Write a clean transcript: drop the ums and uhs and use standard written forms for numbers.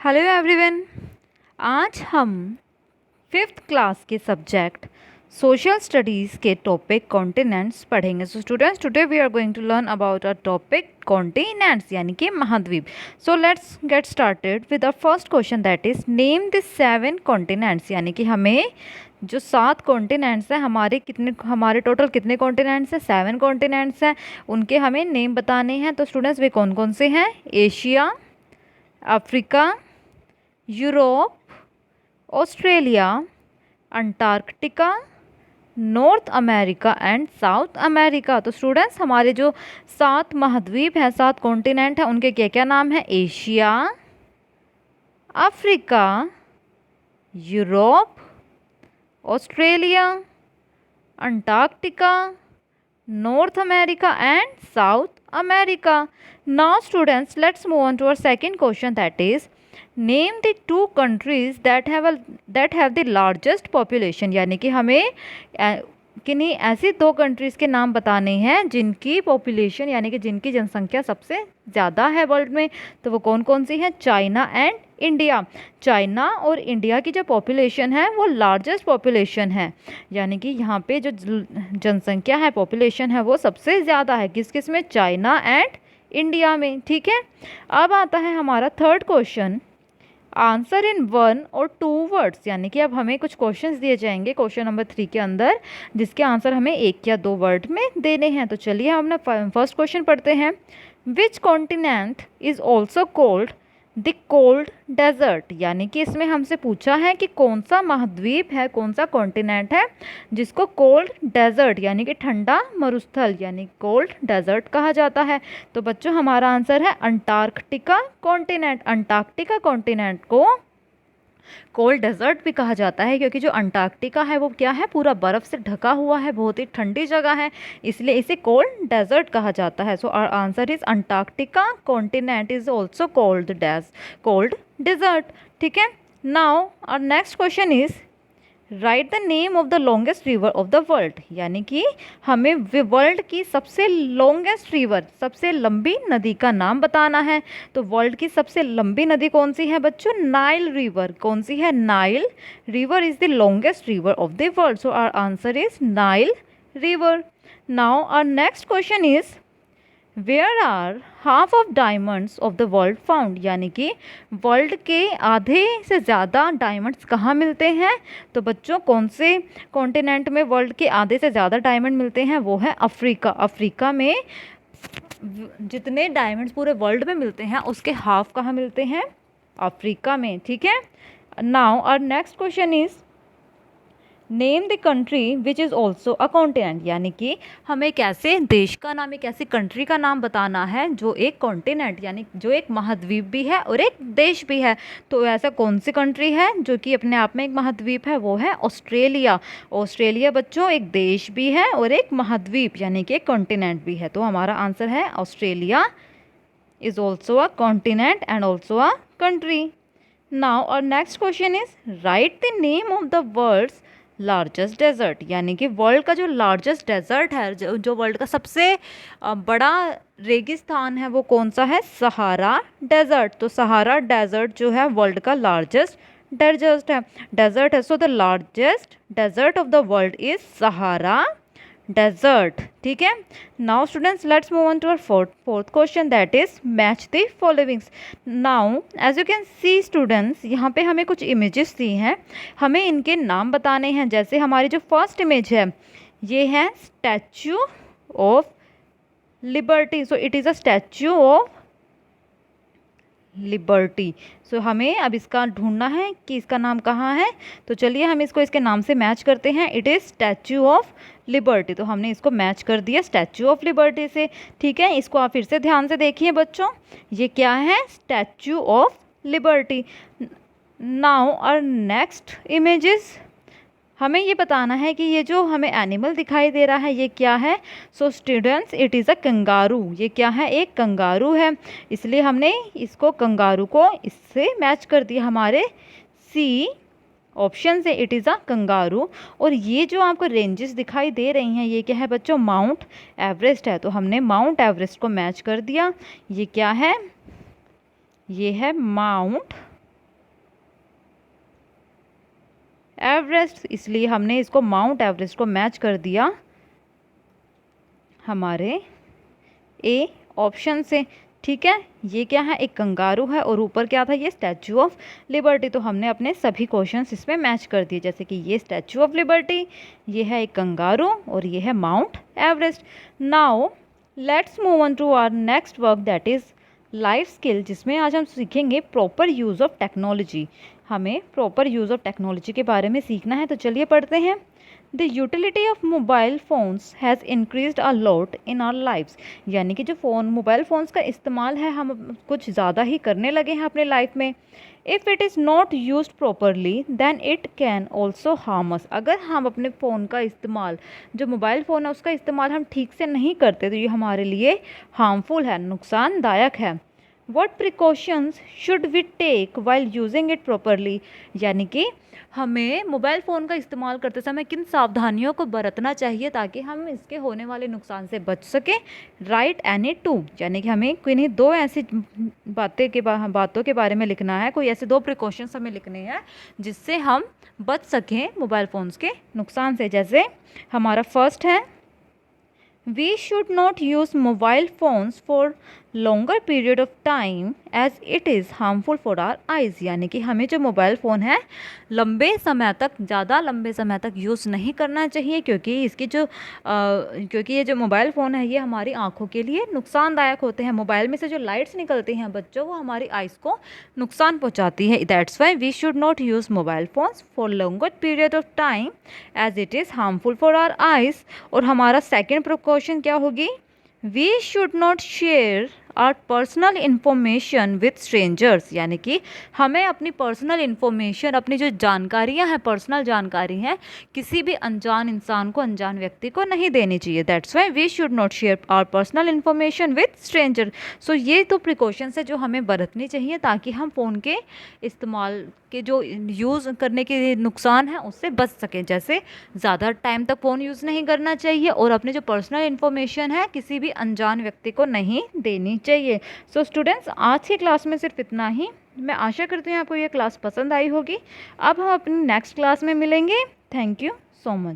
Hello everyone. आज हम fifth class के सब्जेक्ट सोशल स्टडीज़ के टॉपिक कॉन्टिनेंट्स पढ़ेंगे। So students, today we are going to learn about a topic continents यानी कि महाद्वीप। So let's get started with the first question, that is name the 7 continents. यानी कि हमें जो 7 कॉन्टिनेंट्स हैं, हमारे टोटल कितने कॉन्टिनेंट्स हैं? 7 कॉन्टिनेंट्स हैं। उनके हमें नेम बताने हैं। तो स्टूडेंट्स, वे कौन कौन से हैं? Asia, Africa, Europe, Australia, Antarctica, North America and South America. तो स्टूडेंट्स, हमारे जो 7 महाद्वीप हैं, 7 कॉन्टिनेंट हैं, उनके क्या क्या नाम हैं? Asia, Africa, Europe, Australia, Antarctica, North America and South America. Now students, let's move on to our second question, that is name the 2 countries that have the largest population. यानी कि हमें किन्हीं ऐसी 2 कंट्रीज़ के नाम बताने हैं जिनकी पॉपुलेशन यानी कि जिनकी जनसंख्या सबसे ज़्यादा है वर्ल्ड में। तो वो कौन कौन सी हैं? China and India. चाइना और इंडिया की जो पॉपुलेशन है वो लार्जेस्ट पॉपुलेशन है, यानी कि यहाँ पे जो जनसंख्या है, पॉपुलेशन है, वो सबसे ज़्यादा है। किस किस में? चाइना एंड इंडिया में। ठीक है, अब आता है हमारा थर्ड क्वेश्चन, आंसर इन 1 और 2 वर्ड्स। यानी कि अब हमें कुछ क्वेश्चंस दिए जाएंगे क्वेश्चन नंबर 3 के अंदर, जिसके आंसर हमें 1 या 2 वर्ड में देने हैं। तो चलिए हम अपना फर्स्ट क्वेश्चन पढ़ते हैं। Which continent is also called the cold desert. यानी कि इसमें हमसे पूछा है कि कौन सा महाद्वीप है, कौन सा कॉन्टिनेंट है जिसको कोल्ड डेजर्ट यानी कि ठंडा मरुस्थल यानी कोल्ड डेजर्ट कहा जाता है। तो बच्चों, हमारा आंसर है अंटार्कटिका कॉन्टिनेंट। अंटार्कटिका कॉन्टिनेंट को कोल्ड डेजर्ट भी कहा जाता है, क्योंकि जो अंटार्कटिका है वो क्या है? पूरा बर्फ़ से ढका हुआ है, बहुत ही ठंडी जगह है, इसलिए इसे कोल्ड डेजर्ट कहा जाता है। So our answer is Antarctica continent is also cold desert. ठीक है, now our next question is write the name of the longest river of the world. यानी कि हमें वर्ल्ड की सबसे लॉन्गेस्ट रिवर, सबसे लंबी नदी का नाम बताना है। तो वर्ल्ड की सबसे लंबी नदी कौन सी है बच्चों? Nile river. कौन सी है? Nile river is the longest river of the world. So our answer is Nile river. Now our next question is where are half of diamonds of the world found. यानी कि world के आधे से ज़्यादा diamonds कहाँ मिलते हैं? तो बच्चों, कौन से कॉन्टिनेंट में वर्ल्ड के आधे से ज़्यादा डायमंड मिलते हैं? वो है अफ्रीका। अफ्रीका में जितने डायमंड्स पूरे वर्ल्ड में मिलते हैं उसके हाफ कहाँ मिलते हैं? अफ्रीका में। ठीक है, now our next question is name the country which is also a continent. यानी कि हमें एक ऐसे देश का नाम, एक ऐसी कंट्री का नाम बताना है जो एक कॉन्टिनेंट यानी जो एक महाद्वीप भी है और एक देश भी है। तो ऐसा कौन सी कंट्री है जो कि अपने आप में एक महाद्वीप है? वो है ऑस्ट्रेलिया। ऑस्ट्रेलिया बच्चों एक देश भी है और एक महाद्वीप यानी कि एक कॉन्टिनेंट भी है। तो हमारा आंसर है Australia is also a continent and also a country. Now और next question is write the name of the world's largest desert. यानी कि वर्ल्ड का जो लार्जेस्ट डेजर्ट है, जो वर्ल्ड का सबसे बड़ा रेगिस्तान है, वो कौन सा है? Sahara desert. तो सहारा डेजर्ट जो है वर्ल्ड का लार्जेस्ट डेजर्ट है। So the largest desert of the world is Sahara desert. ठीक है, now students, let's move on to our fourth question, that is match the followings. Now as you can see students, यहाँ पे हमें कुछ images दी हैं, हमें इनके नाम बताने हैं। जैसे हमारी जो फर्स्ट इमेज है ये है Statue of Liberty. So it is a Statue of Liberty. So हमें अब इसका ढूंढना है कि इसका नाम कहाँ है। तो चलिए हम इसको इसके नाम से मैच करते हैं। It is statue of liberty. तो हमने इसको मैच कर दिया स्टैचू ऑफ लिबर्टी से। ठीक है, इसको आप फिर से ध्यान से देखिए बच्चों, ये क्या है? Statue of Liberty. Now our next images, हमें ये बताना है कि ये जो हमें एनिमल दिखाई दे रहा है ये क्या है। So students, it is a kangaroo. ये क्या है? एक कंगारू है, इसलिए हमने इसको कंगारू को इससे मैच कर दिया हमारे सी ऑप्शन से। It is a kangaroo. और ये जो आपको रेंजेस दिखाई दे रही हैं ये क्या है बच्चों? माउंट एवरेस्ट है। तो हमने माउंट एवरेस्ट को मैच कर दिया। ये क्या है? ये है माउंट एवरेस्ट, इसलिए हमने इसको माउंट एवरेस्ट को मैच कर दिया हमारे ए ऑप्शन से। ठीक है, ये क्या है, एक कंगारू है और ऊपर क्या था, ये स्टैचू ऑफ लिबर्टी। तो हमने अपने सभी क्वेश्चंस इसमें मैच कर दिए, जैसे कि ये स्टैचू ऑफ लिबर्टी, ये है एक कंगारू और ये है Mount Everest. Now let's move on to our next work that is life skill, जिसमें आज हम सीखेंगे प्रॉपर यूज़ ऑफ टेक्नोलॉजी। हमें प्रॉपर यूज़ ऑफ टेक्नोलॉजी के बारे में सीखना है, तो चलिए पढ़ते हैं। The utility of mobile phones has increased a lot in our lifes, यानी कि जो मोबाइल फ़ोन्स का इस्तेमाल है हम कुछ ज़्यादा ही करने लगे हैं अपने लाइफ में। If it is not used properly then it can also harm us, अगर हम अपने फ़ोन का इस्तेमाल, जो मोबाइल फ़ोन है उसका इस्तेमाल हम ठीक से नहीं करते तो ये हमारे लिए हार्मफुल है, नुकसानदायक है। What precautions should we take while using it properly, यानी कि हमें मोबाइल फ़ोन का इस्तेमाल करते समय किन सावधानियों को बरतना चाहिए ताकि हम इसके होने वाले नुकसान से बच सकें। राइट एनी टू, यानी कि हमें किन्हीं दो ऐसी बातों के बारे में लिखना है, कोई ऐसे 2 प्रिकॉशंस हमें लिखने हैं जिससे हम बच सकें मोबाइल फ़ोन्स के नुकसान से। जैसे हमारा फर्स्ट है, we should not use mobile phones for longer period of time as it is harmful for our eyes, यानी कि हमें जो मोबाइल फ़ोन है ज़्यादा लंबे समय तक यूज़ नहीं करना चाहिए, क्योंकि क्योंकि ये जो मोबाइल फ़ोन है ये हमारी आँखों के लिए नुकसानदायक होते हैं। मोबाइल में से जो लाइट्स निकलती हैं बच्चों, वो हमारी आइज़ को नुकसान पहुँचाती है। That's why we should not use mobile phones for longer period of time as it is harmful for our eyes. और हमारा सेकेंड प्रिकॉशन क्या होगी, we should not share our personal information with strangers, यानी कि हमें अपनी personal information, अपनी जो जानकारियां हैं, पर्सनल जानकारी हैं, किसी भी अनजान इंसान को, अनजान व्यक्ति को नहीं देनी चाहिए। That's why we should not share our personal information with stranger. So ये तो प्रिकॉशंस है जो हमें बरतनी चाहिए ताकि हम फ़ोन के इस्तेमाल के जो यूज़ करने के नुकसान हैं उससे बच सकें। जैसे ज़्यादा टाइम तक फ़ोन यूज़ नहीं करना चाहिए और अपने जो पर्सनल इन्फॉर्मेशन है किसी भी अनजान व्यक्ति को नहीं देनी चाहिए। सो स्टूडेंट्स, आज की क्लास में सिर्फ इतना ही। मैं आशा करती हूँ आपको ये क्लास पसंद आई होगी। अब हम अपनी नेक्स्ट क्लास में मिलेंगे। Thank you so much.